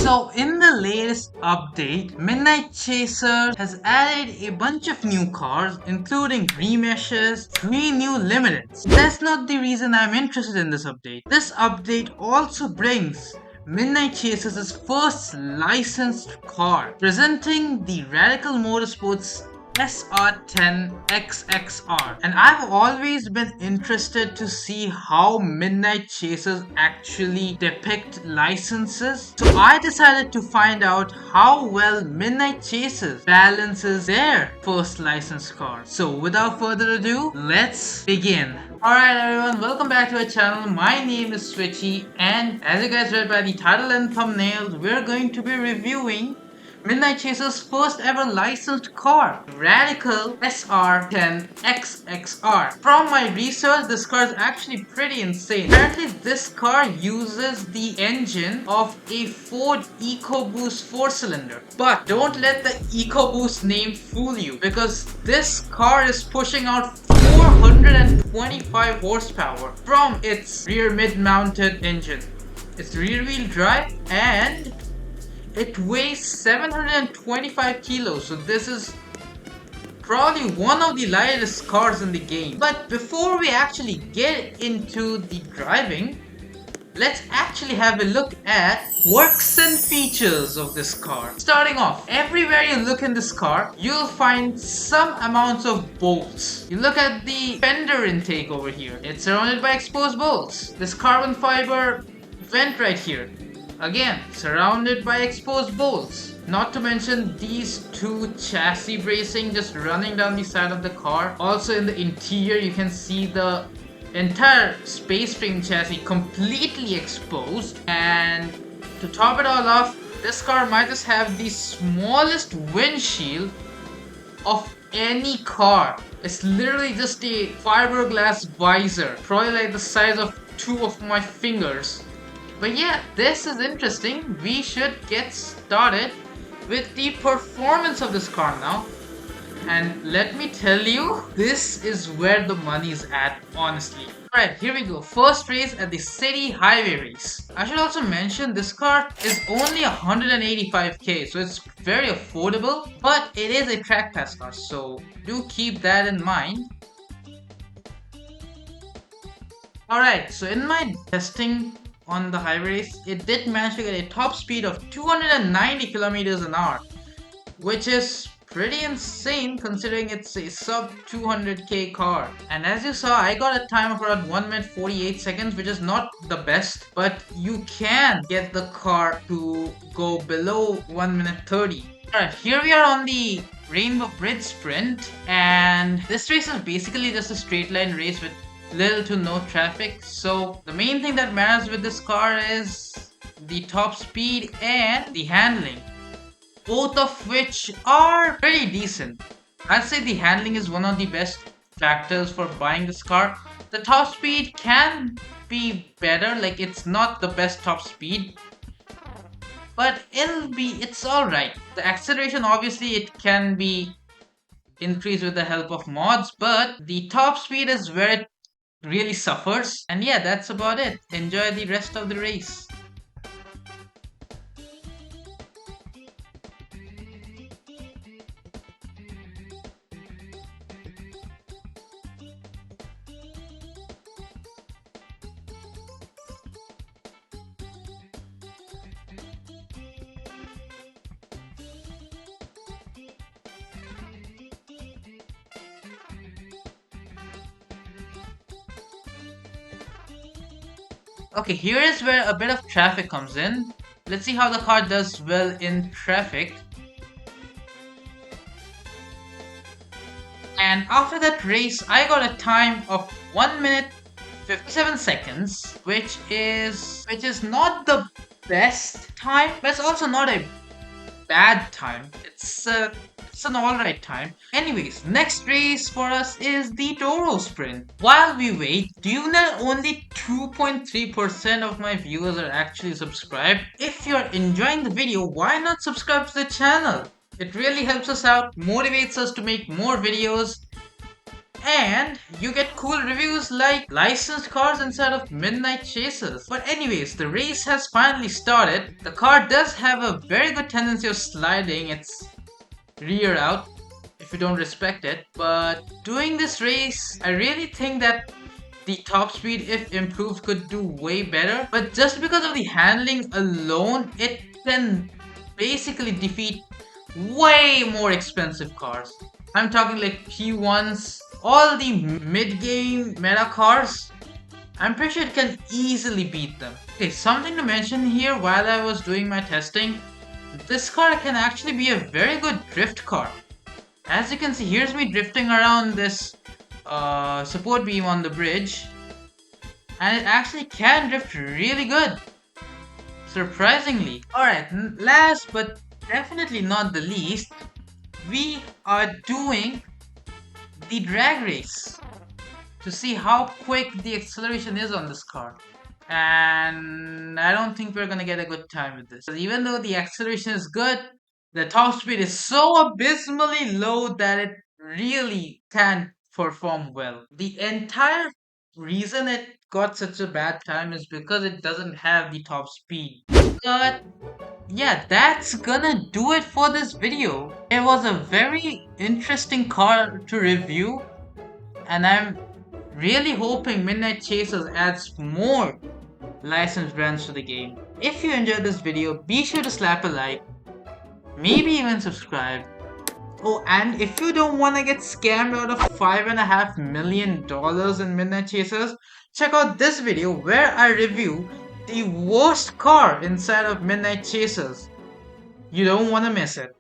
So in the latest update, Midnight Chaser has added a bunch of new cars, including remeshes, 3 new limiteds. That's not the reason I'm interested in this update. This update also brings Midnight Chaser's first licensed car, presenting the Radical Motorsports SR10XXR. And I've always been interested to see how Midnight Chasers actually depict licenses. So I decided to find out how well Midnight Chasers balances their first licensed car. So without further ado, let's begin. Alright everyone, welcome back to our channel. My name is Switchy, and as you guys read by the title and thumbnails, we're going to be reviewing Midnight Chaser's first ever licensed car, Radical SR10XXR. From my research, this car is actually pretty insane. Apparently, this car uses the engine of a Ford EcoBoost 4-cylinder. But don't let the EcoBoost name fool you, because this car is pushing out 425 horsepower from its rear mid-mounted engine. It's rear-wheel drive and it weighs 725 kilos, so this is probably one of the lightest cars in the game. But before we actually get into the driving, let's actually have a look at works and features of this car. Starting off, everywhere you look in this car, you'll find some amounts of bolts. You look at the fender intake over here. It's surrounded by exposed bolts. This carbon fiber vent right here, again surrounded by exposed bolts. Not to mention these two chassis bracing just running down the side of the car. Also in the interior you can see the entire space frame chassis completely exposed. And to top it all off, this car might just have the smallest windshield of any car. It's literally just a fiberglass visor, probably like the size of two of my fingers. But yeah, this is interesting. We should get started with the performance of this car now. And let me tell you, this is where the money is at, honestly. Alright, here we go. First race at the city highway race. I should also mention this car is only 185k, so it's very affordable. But it is a track pass car, so do keep that in mind. Alright, so in my testing on the highway race, it did manage to get a top speed of 290 kilometers an hour, which is pretty insane considering it's a sub 200k car. And as you saw, I got a time of around 1 minute 48 seconds, which is not the best, but you can get the car to go below 1 minute 30. Alright, here we are on the Rainbow Bridge Sprint, and this race is basically just a straight line race with little to no traffic. So the main thing that matters with this car is the top speed and the handling, both of which are pretty decent. I'd say the handling is one of the best factors for buying this car. The top speed can be better, like it's not the best top speed, but it's alright. The acceleration, obviously it can be increased with the help of mods, but the top speed is where it really suffers. And yeah, that's about it. Enjoy the rest of the race. Okay, here is where a bit of traffic comes in. Let's see how the car does well in traffic. And after that race, I got a time of 1 minute 57 seconds, which is not the best time, but it's also not a bad time. It's an alright time. Anyways, next race for us is the Toro Sprint. While we wait, do you know only 2.3% of my viewers are actually subscribed? If you're enjoying the video, why not subscribe to the channel? It really helps us out, motivates us to make more videos. And you get cool reviews like licensed cars instead of midnight chasers. But anyways, the race has finally started. The car does have a very good tendency of sliding its rear out if you don't respect it. But doing this race, I really think that the top speed, if improved, could do way better. But just because of the handling alone, it can basically defeat way more expensive cars. I'm talking like P1s, all the mid-game meta cars. I'm pretty sure it can easily beat them. Okay, something to mention here while I was doing my testing. This car can actually be a very good drift car. As you can see, here's me drifting around this support beam on the bridge. And it actually can drift really good. Surprisingly. Alright, last but definitely not the least, we are doing the drag race to see how quick the acceleration is on this car. And I don't think we're gonna get a good time with this. Even though the acceleration is good, the top speed is so abysmally low that it really can't perform well. The entire reason it got such a bad time is because it doesn't have the top speed. But yeah, that's gonna do it for this video. It was a very interesting car to review, and I'm really hoping Midnight Chasers adds more licensed brands to the game. If you enjoyed this video, be sure to slap a like, maybe even subscribe. Oh, and if you don't want to get scammed out of $5.5 million in Midnight Chasers, check out this video where I review the worst car inside of Midnight Chasers. You don't want to miss it.